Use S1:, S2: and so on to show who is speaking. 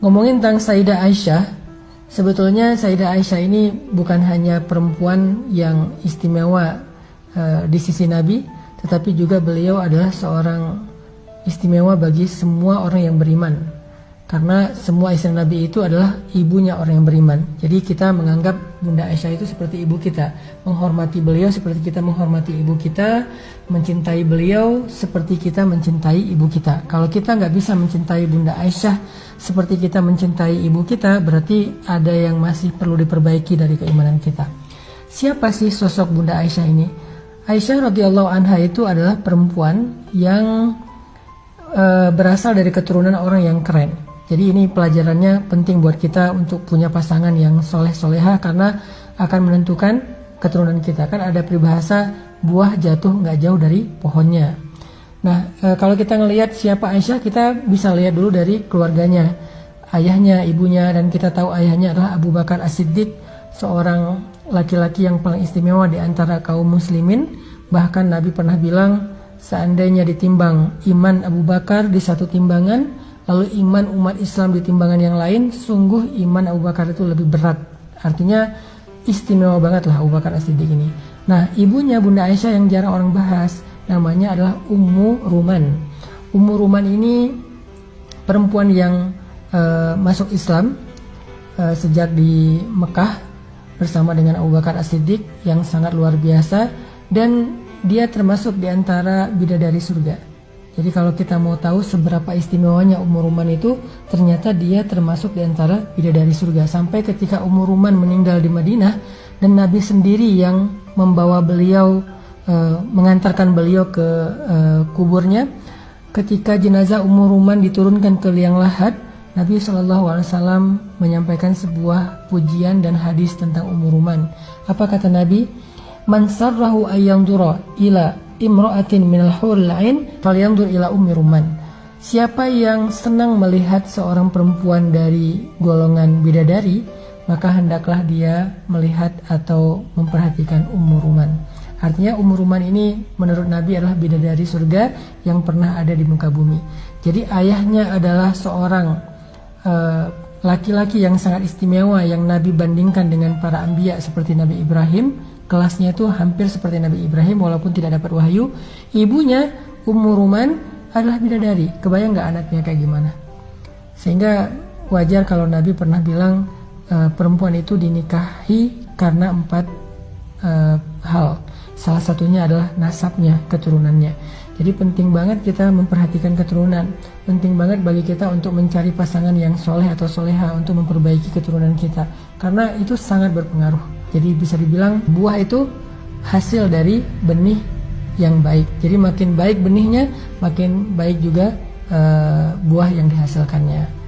S1: Ngomongin tentang Sayyidah Aisyah, sebetulnya Sayyidah Aisyah ini bukan hanya perempuan yang istimewa di sisi Nabi, tetapi juga beliau adalah seorang istimewa bagi semua orang yang beriman. Karena semua istri Nabi itu adalah ibunya orang yang beriman. Jadi kita menganggap Bunda Aisyah itu seperti ibu kita, menghormati beliau seperti kita menghormati ibu kita, mencintai beliau seperti kita mencintai ibu kita. Kalau kita nggak bisa mencintai Bunda Aisyah seperti kita mencintai ibu kita, berarti ada yang masih perlu diperbaiki dari keimanan kita. Siapa sih sosok Bunda Aisyah ini? Aisyah radhiyallahu anha itu adalah perempuan yang berasal dari keturunan orang yang keren. Jadi ini pelajarannya penting buat kita untuk punya pasangan yang soleh-soleha, karena akan menentukan keturunan kita. Kan ada peribahasa buah jatuh nggak jauh dari pohonnya. Nah, kalau kita ngelihat siapa Aisyah, kita bisa lihat dulu dari keluarganya, ayahnya, ibunya, dan kita tahu ayahnya adalah Abu Bakar As-Siddiq, seorang laki-laki yang paling istimewa di antara kaum muslimin. Bahkan Nabi pernah bilang, seandainya ditimbang iman Abu Bakar di satu timbangan, lalu iman umat Islam di timbangan yang lain, sungguh iman Abu Bakar itu lebih berat. Artinya istimewa banget lah Abu Bakar As-Siddiq ini. Nah, ibunya Bunda Aisyah yang jarang orang bahas, namanya adalah Ummu Ruman. Ummu Ruman ini perempuan yang masuk Islam sejak di Mekah bersama dengan Abu Bakar As-Siddiq yang sangat luar biasa, dan dia termasuk di antara bidadari surga. Jadi kalau kita mau tahu seberapa istimewanya Ummu Ruman itu, ternyata dia termasuk di antara bidadari surga. Sampai ketika Ummu Ruman meninggal di Madinah dan Nabi sendiri yang membawa beliau, mengantarkan beliau ke kuburnya. Ketika jenazah Ummu Ruman diturunkan ke liang lahat, Nabi SAW menyampaikan sebuah pujian dan hadis tentang Ummu Ruman. Apa kata Nabi? Man sarrahu ayyandura ila imra'atin minal huril ain falyandur ila ummi Ruman. Siapa yang senang melihat seorang perempuan dari golongan bidadari, maka hendaklah dia melihat atau memperhatikan Ummu Ruman. Artinya Ummu Ruman ini menurut Nabi adalah bidadari surga yang pernah ada di muka bumi. Jadi ayahnya adalah seorang laki-laki yang sangat istimewa, yang Nabi bandingkan dengan para anbiya seperti Nabi Ibrahim. Kelasnya itu hampir seperti Nabi Ibrahim walaupun tidak dapat wahyu. Ibunya Ummu Ruman adalah bidadari. Kebayang gak anaknya kayak gimana? Sehingga wajar kalau Nabi pernah bilang perempuan itu dinikahi karena 4 hal. Salah satunya adalah nasabnya, keturunannya. Jadi penting banget kita memperhatikan keturunan. Penting banget bagi kita untuk mencari pasangan yang soleh atau soleha untuk memperbaiki keturunan kita. Karena itu sangat berpengaruh. Jadi bisa dibilang buah itu hasil dari benih yang baik. Jadi makin baik benihnya, makin baik juga buah yang dihasilkannya.